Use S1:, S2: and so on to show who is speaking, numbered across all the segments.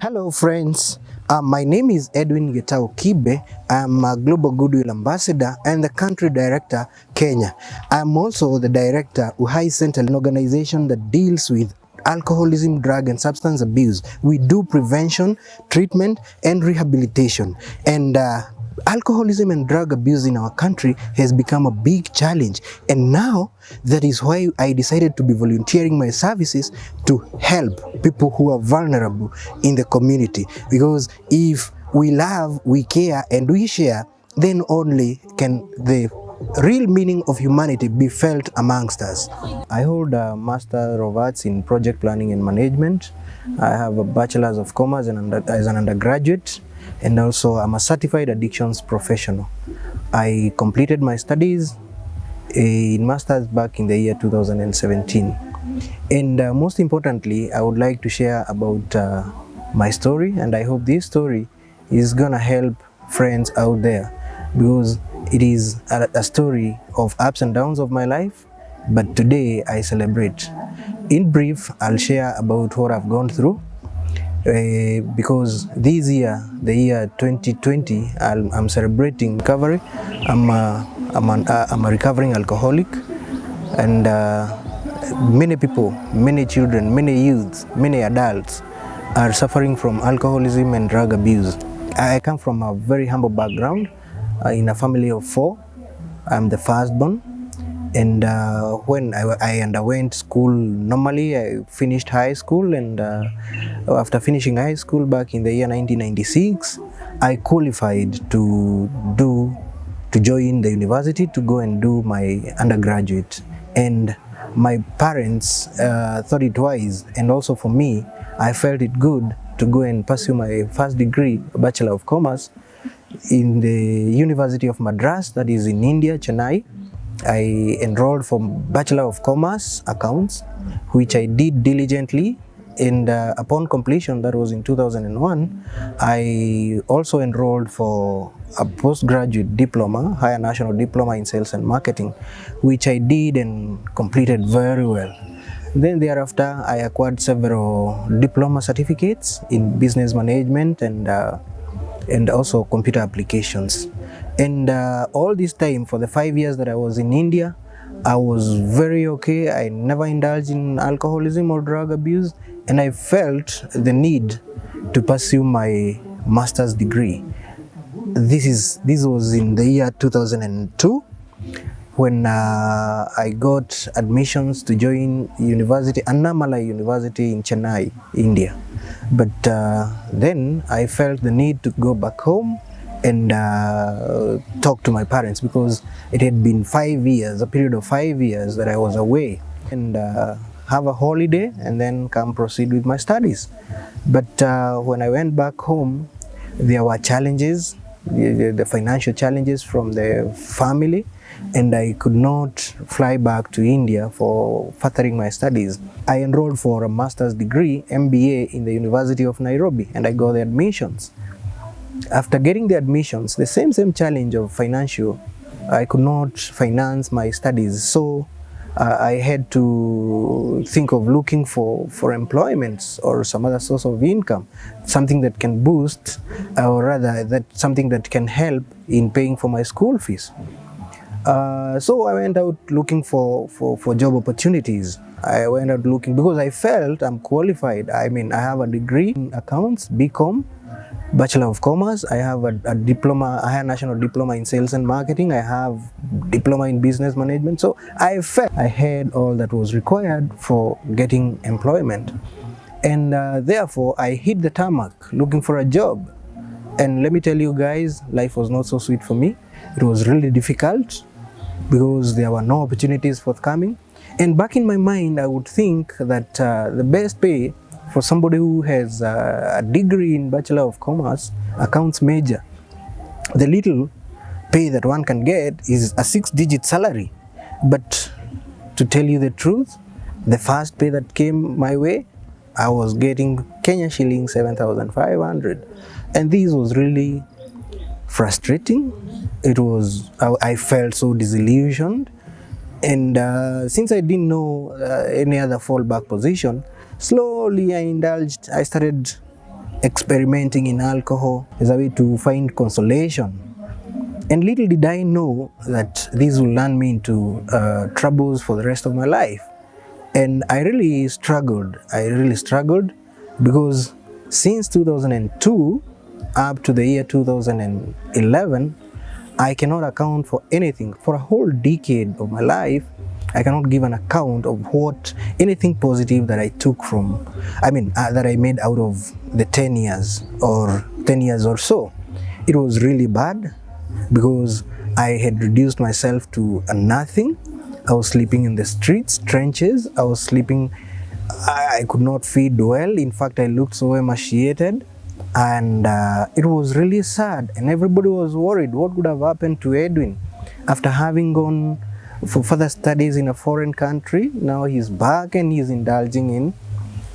S1: Hello friends, my name is Edwin Getao Kibe. I'm a Global Goodwill Ambassador and the Country Director, Kenya. I'm also the Director, Uhai Center, an organization that deals with alcoholism, drug and substance abuse. We do prevention, treatment and rehabilitation. And alcoholism and drug abuse in our country has become a big challenge, and now that is why I decided to be volunteering my services to help people who are vulnerable in the community, because if we love, we care and we share, then only can the real meaning of humanity be felt amongst us. I hold a Master of Arts in Project Planning and Management. I have a Bachelor's of Commerce as an undergraduate, and also I'm a certified addictions professional. I completed my studies in Masters back in the year 2017. And most importantly, I would like to share about my story, and I hope this story is gonna help friends out there, because it is a story of ups and downs of my life, but today I celebrate. In brief, I'll share about what I've gone through, because this year, the year 2020, I'm celebrating recovery. I'm a recovering alcoholic, and many people, many children, many youths, many adults are suffering from alcoholism and drug abuse. I come from a very humble background, in a family of 4. I'm the firstborn. And when I underwent school normally, I finished high school, and after finishing high school back in the year 1996, I qualified to join the university to go and do my undergraduate. And my parents thought it wise, and also for me, I felt it good to go and pursue my first degree, Bachelor of Commerce, in the University of Madras, that is in India, Chennai. I enrolled for Bachelor of Commerce Accounts, which I did diligently, and upon completion, that was in 2001, I also enrolled for a postgraduate diploma, Higher National Diploma in Sales and Marketing, which I did and completed very well. Then thereafter, I acquired several diploma certificates in business management and also computer applications. And all this time, for the 5 years that I was in India, I was very okay. I never indulged in alcoholism or drug abuse, and I felt the need to pursue my master's degree. This was in the year 2002, when I got admissions to join university, Annamalai University in Chennai, India. But then I felt the need to go back home and talk to my parents, because it had been 5 years, a period of 5 years that I was away, and have a holiday and then come proceed with my studies. But when I went back home, there were challenges, the financial challenges from the family, and I could not fly back to India for furthering my studies. I enrolled for a master's degree, MBA, in the University of Nairobi, and I got the admissions. After getting the admissions, the same challenge of financial, I could not finance my studies, so I had to think of looking for employments or some other source of income, something that can boost, or rather something that can help in paying for my school fees. So I went out looking for job opportunities. I went out looking because I felt I'm qualified. I mean, I have a degree in accounts, BCom, Bachelor of Commerce. I have a diploma, a Higher National Diploma in Sales and Marketing. I have diploma in Business Management. So I felt I had all that was required for getting employment. And therefore, I hit the tarmac looking for a job. And let me tell you guys, life was not so sweet for me. It was really difficult, because there were no opportunities forthcoming. And back in my mind, I would think that the best pay for somebody who has a degree in Bachelor of Commerce, accounts major, the little pay that one can get is a 6-digit salary. But to tell you the truth, the first pay that came my way, I was getting Kenya shillings 7,500. And this was really frustrating. I felt so disillusioned, and since I didn't know any other fallback position, slowly I started experimenting in alcohol as a way to find consolation. And little did I know that this will land me into troubles for the rest of my life. And I really struggled. Because since 2002 up to the year 2011, I cannot account for anything. For a whole decade of my life, I cannot give an account of what anything positive that I took from, that I made out of the 10 years or so. It was really bad because I had reduced myself to a nothing. I was sleeping in the streets, trenches. I could not feed well. In fact, I looked so emaciated, and it was really sad, and everybody was worried what would have happened to Edwin after having gone for further studies in a foreign country. Now he's back and he's indulging in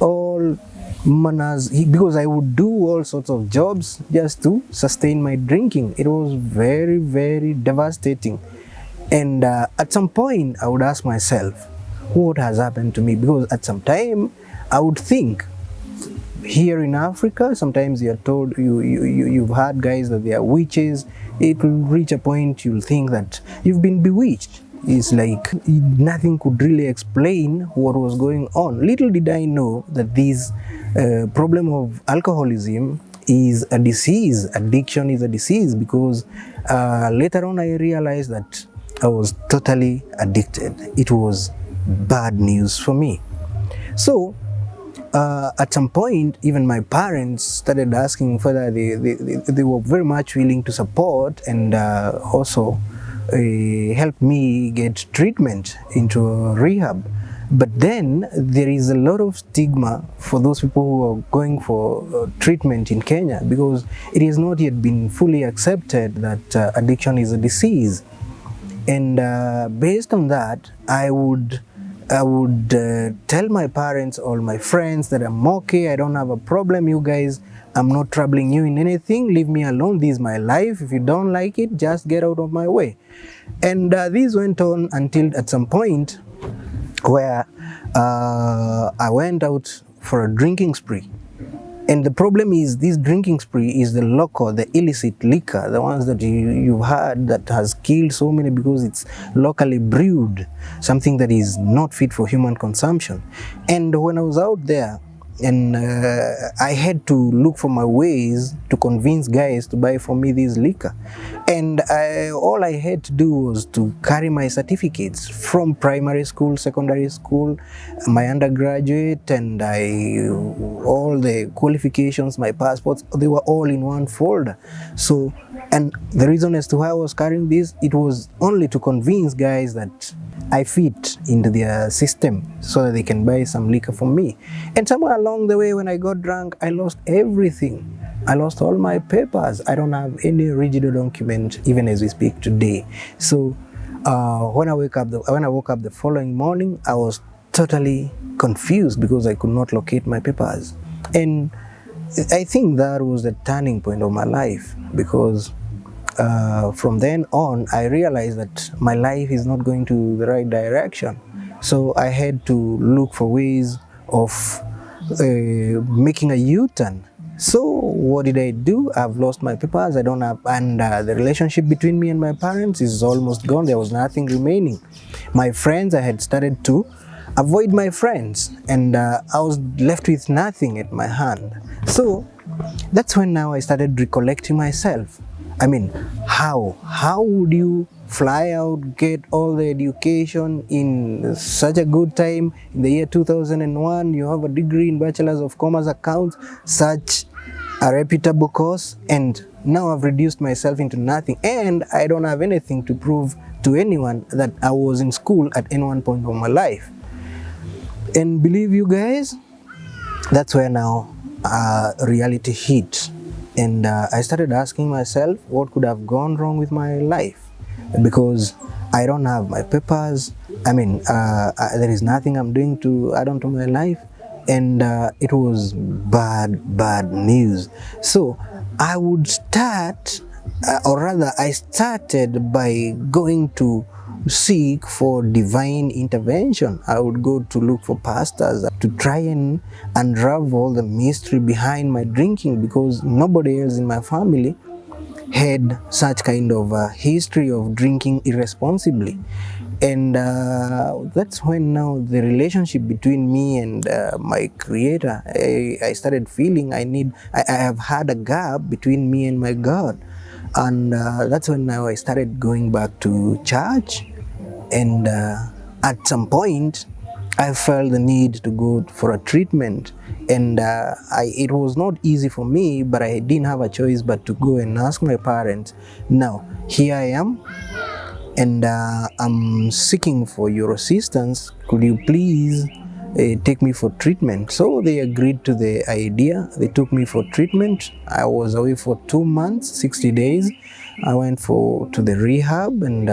S1: all manners, because I would do all sorts of jobs just to sustain my drinking. It was very, very devastating. And at some point I would ask myself, what has happened to me? Because at some time I would think, here in Africa, sometimes you're told, you've heard guys that they are witches. It will reach a point you'll think that you've been bewitched. It's like nothing could really explain what was going on. Little did I know that this problem of alcoholism is a disease. Addiction is a disease, because later on I realized that I was totally addicted. It was bad news for me. So at some point, even my parents started asking whether they were very much willing to support and also help me get treatment into a rehab. But then there is a lot of stigma for those people who are going for treatment in Kenya, because it has not yet been fully accepted that addiction is a disease. And based on that, I would tell my parents or my friends that I'm okay, I don't have a problem, you guys, I'm not troubling you in anything, leave me alone, this is my life, if you don't like it, just get out of my way. And this went on until at some point where I went out for a drinking spree. And the problem is, this drinking spree is the local, the illicit liquor, the ones that you've heard that has killed so many because it's locally brewed, something that is not fit for human consumption. And when I was out there, and I had to look for my ways to convince guys to buy for me this liquor. And all I had to do was to carry my certificates from primary school, secondary school, my undergraduate, and all the qualifications, my passports, they were all in one folder. So, and the reason as to why I was carrying this, it was only to convince guys that I fit into their system so that they can buy some liquor from me. And somewhere along the way, when I got drunk, I lost everything. I lost all my papers. I don't have any rigid document, even as we speak today. So when I woke up the following morning, I was totally confused because I could not locate my papers. And I think that was the turning point of my life, because from then on, I realized that my life is not going to the right direction. So I had to look for ways of making a U-turn. So what did I do? I've lost my papers, I don't have, and the relationship between me and my parents is almost gone. There was nothing remaining. My friends, I had started to avoid my friends, and I was left with nothing at my hand. So that's when now I started recollecting myself. I mean, how would you fly out, get all the education in such a good time? In the year 2001, you have a degree in Bachelor's of Commerce Accounts, such a reputable course, and now I've reduced myself into nothing, and I don't have anything to prove to anyone that I was in school at any one point of my life. And believe you guys, that's where now reality hit. And I started asking myself what could have gone wrong with my life, because I don't have my papers. I mean, there is nothing I'm doing to add on to my life, and it was bad news. So I would start, or rather I started by going to seek for divine intervention. I would go to look for pastors to try and unravel the mystery behind my drinking, because nobody else in my family had such kind of a history of drinking irresponsibly. And that's when now the relationship between me and my creator, I started feeling I have had a gap between me and my God. And that's when now I started going back to church. And at some point I felt the need to go for a treatment. And it was not easy for me, but I didn't have a choice but to go and ask my parents. Now here I am, and I'm seeking for your assistance. Could you please take me for treatment? So they agreed to the idea. They took me for treatment. I was away for 2 months, 60 days. I went to the rehab, and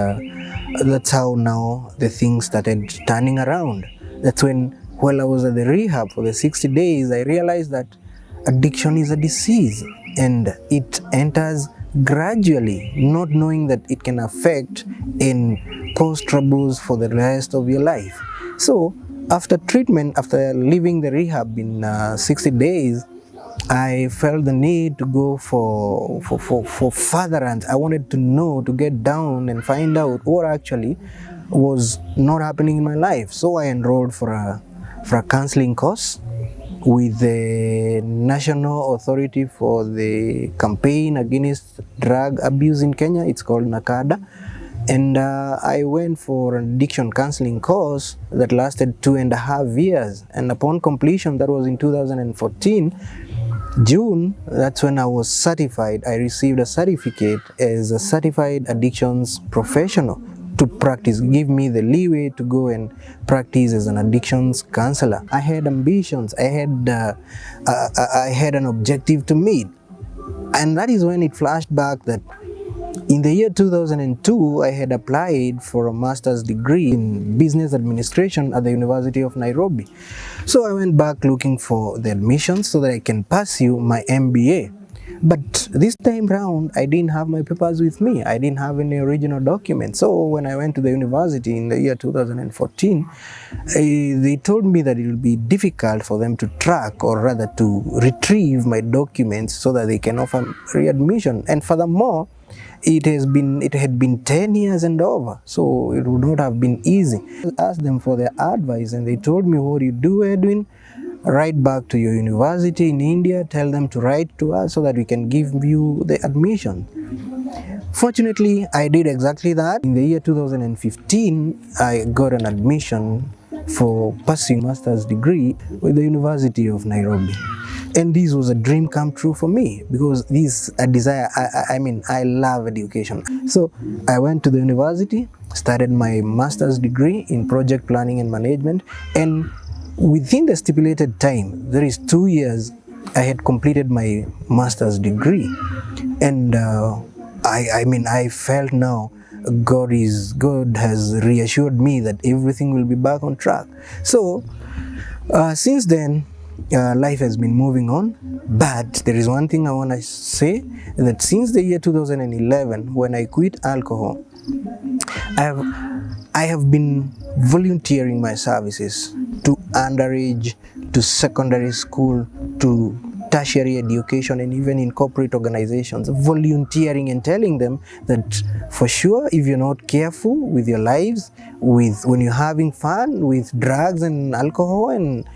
S1: that's how now the things started turning around. That's when, while I was at the rehab for the 60 days, I realized that addiction is a disease, and it enters gradually, not knowing that it can affect and cause troubles for the rest of your life. So after treatment, after leaving the rehab in 60 days, I felt the need to go for furtherance. I wanted to know, to get down and find out what actually was not happening in my life. So I enrolled for a counseling course with the National Authority for the Campaign Against Drug Abuse in Kenya. It's called NACADA. And I went for an addiction counseling course that lasted 2.5 years. And upon completion, that was in 2014, June, that's when I was certified. I received a certificate as a certified addictions professional to practice, give me the leeway to go and practice as an addictions counselor. I had ambitions. I had an objective to meet, and that is when it flashed back that in the year 2002, I had applied for a master's degree in business administration at the University of Nairobi. So I went back looking for the admissions so that I can pursue my MBA. But this time round, I didn't have my papers with me. I didn't have any original documents. So when I went to the university in the year 2014, they told me that it will be difficult for them to track, or rather to retrieve my documents so that they can offer readmission. And furthermore, it had been 10 years and over, so it would not have been easy. I asked them for their advice, and they told me, what you do, Edwin, write back to your university in India, tell them to write to us so that we can give you the admission. Fortunately, I did exactly that. In the year 2015, I got an admission for pursuing master's degree with the University of Nairobi. And this was a dream come true for me, because this a desire. I love education. So I went to the university, started my master's degree in project planning and management, and within the stipulated time, that is 2 years, I had completed my master's degree. And I felt now God has reassured me that everything will be back on track. So since then, life has been moving on. But there is one thing I want to say, that since the year 2011, when I quit alcohol, I have been volunteering my services to underage, to secondary school, to tertiary education, and even in corporate organizations, volunteering and telling them that for sure, if you're not careful with your lives, when you're having fun with drugs and alcohol and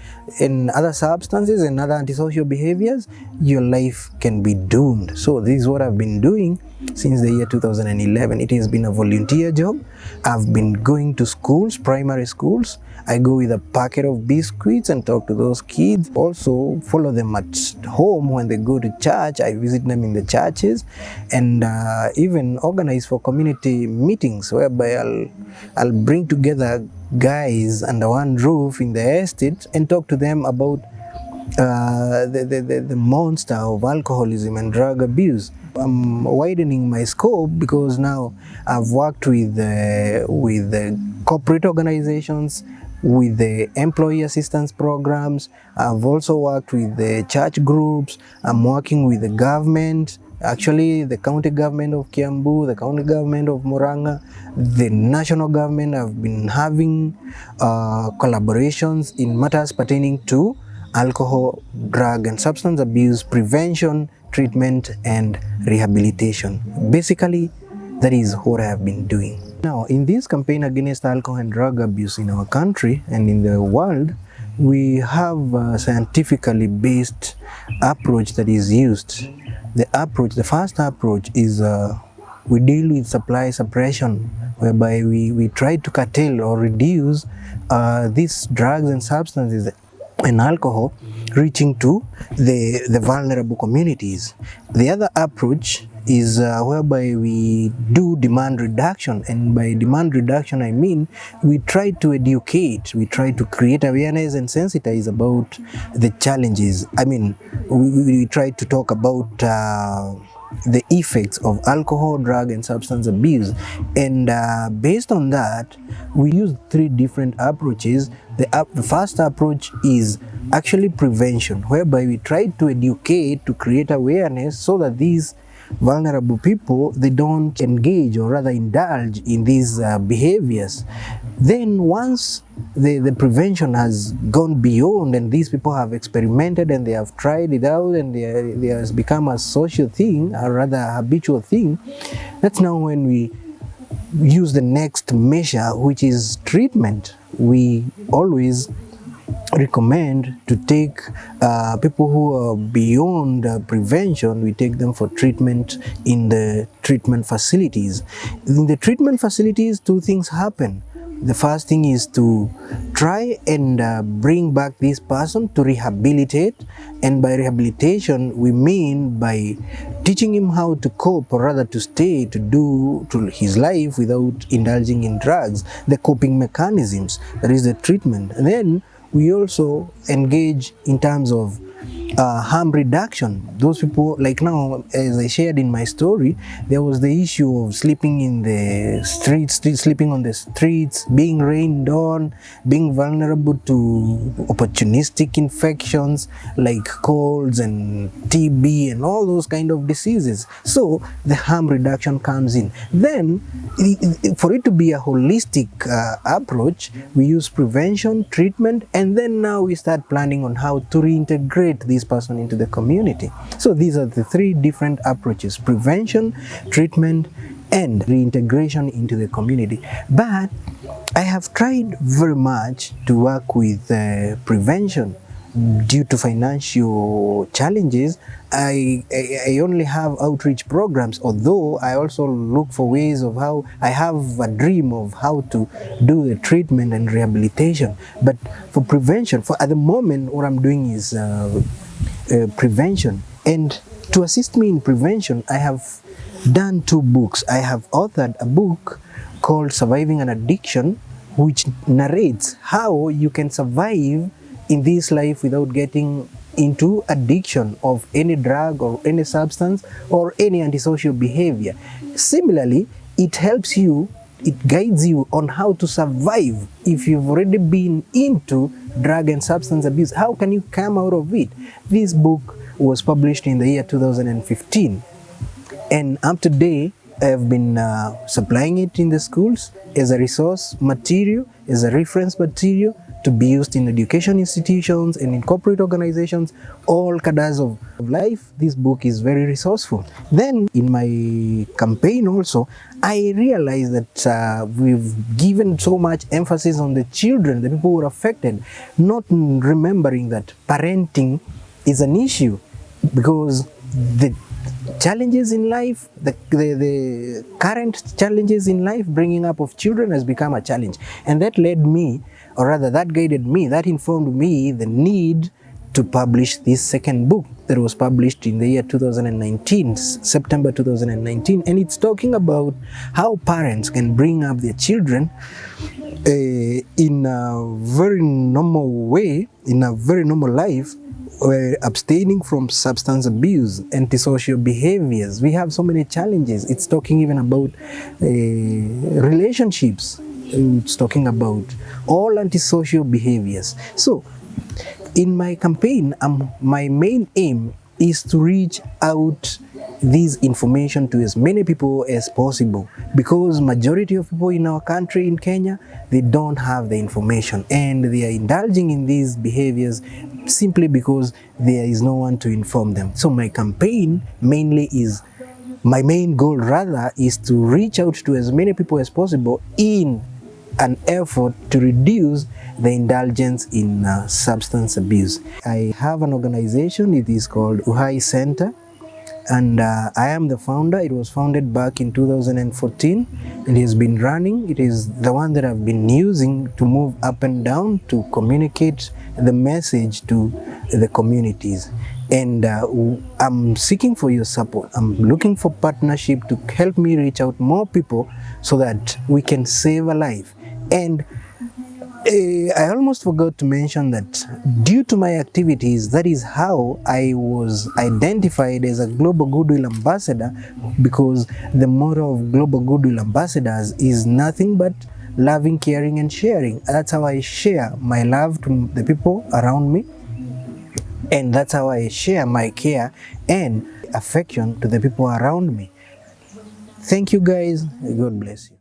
S1: other substances and other antisocial behaviors, your life can be doomed. So this is what I've been doing since the year 2011. It has been a volunteer job. I've been going to schools, primary schools. I go with a packet of biscuits and talk to those kids. Also follow them at home when they go to church. I visit them in the churches, and even organize for community meetings whereby I'll bring together guys under one roof in the estate and talk to them about the monster of alcoholism and drug abuse. I'm widening my scope because now I've worked with the corporate organizations, with the employee assistance programs. I've also worked with the church groups. I'm working with the government Actually, the county government of Kiambu, the county government of Murang'a, the national government have been having collaborations in matters pertaining to alcohol, drug and substance abuse prevention, treatment and rehabilitation. Basically, that is what I have been doing. Now, in this campaign against alcohol and drug abuse in our country and in the world, we have a scientifically based approach that is used. The first approach is we deal with supply suppression, whereby we try to curtail or reduce these drugs and substances and alcohol reaching to the vulnerable communities. The other approach is whereby we do demand reduction, and by demand reduction I mean we try to educate, we try to create awareness and sensitize about the challenges. I mean, we try to talk about the effects of alcohol, drug and substance abuse, and based on that we use three different approaches. The first approach is actually prevention, whereby we try to educate, to create awareness so that these vulnerable people, they don't engage or rather indulge in these behaviors. Then once the prevention has gone beyond and these people have experimented and they have tried it out and they has become a social thing or rather a habitual thing, that's now when we use the next measure, which is treatment. We always recommend to take people who are beyond prevention, we take them for treatment in the treatment facilities. In the treatment facilities, two things happen. The first thing is to try and bring back this person to rehabilitate, and by rehabilitation we mean by teaching him how to cope, or rather to stay, to do to his life without indulging in drugs, the coping mechanisms, that is the treatment. And then we also engage in terms of harm reduction. Those people, like now, as I shared in my story, there was the issue of sleeping in the streets, sleeping on the streets, being rained on, being vulnerable to opportunistic infections like colds and TB and all those kind of diseases. So the harm reduction comes in. Then for it to be a holistic approach, we use prevention, treatment, and then now we start planning on how to reintegrate this person into the community. So these are the three different approaches: prevention, treatment, and reintegration into the community. But I have tried very much to work with prevention. Due to financial challenges, I only have outreach programs, although I also look for ways of how I have a dream of how to do the treatment and rehabilitation. But for prevention, for at the moment, what I'm doing is prevention. And to assist me in prevention, I have done two books. I have authored a book called Surviving an Addiction, which narrates how you can survive in this life without getting into addiction of any drug or any substance or any antisocial behavior. Similarly, it helps you, it guides you on how to survive if you've already been into drug and substance abuse. How can you come out of it? This book was published in the year 2015, and up to date I have been supplying it in the schools as a resource material, as a reference material to be used in education institutions and in corporate organizations, all cadres of life. This book is very resourceful. Then in my campaign also, I realized that we've given so much emphasis on the children, the people who are affected, not remembering that parenting is an issue, because the challenges in life, the current challenges in life, bringing up of children has become a challenge. And that led me, or rather that guided me, that informed me the need to publish this second book that was published in the year 2019, September 2019. And it's talking about how parents can bring up their children in a very normal way, in a very normal life, abstaining from substance abuse, antisocial behaviors. We have so many challenges. It's talking even about relationships. It's talking about all antisocial behaviors. So in my campaign, my main aim is to reach out this information to as many people as possible, because majority of people in our country, in Kenya, they don't have the information and they are indulging in these behaviors simply because there is no one to inform them. So my campaign mainly is, my main goal rather, is to reach out to as many people as possible in an effort to reduce the indulgence in substance abuse. I have an organization, it is called Uhai Center, and I am the founder. It was founded back in 2014 and it has been running. It is the one that I've been using to move up and down to communicate the message to the communities. And I'm seeking for your support. I'm looking for partnership to help me reach out more people so that we can save a life. And I almost forgot to mention that due to my activities, that is how I was identified as a Global Goodwill Ambassador, because the motto of Global Goodwill Ambassadors is nothing but loving, caring and sharing. That's how I share my love to the people around me, and that's how I share my care and affection to the people around me. Thank you guys. God bless you.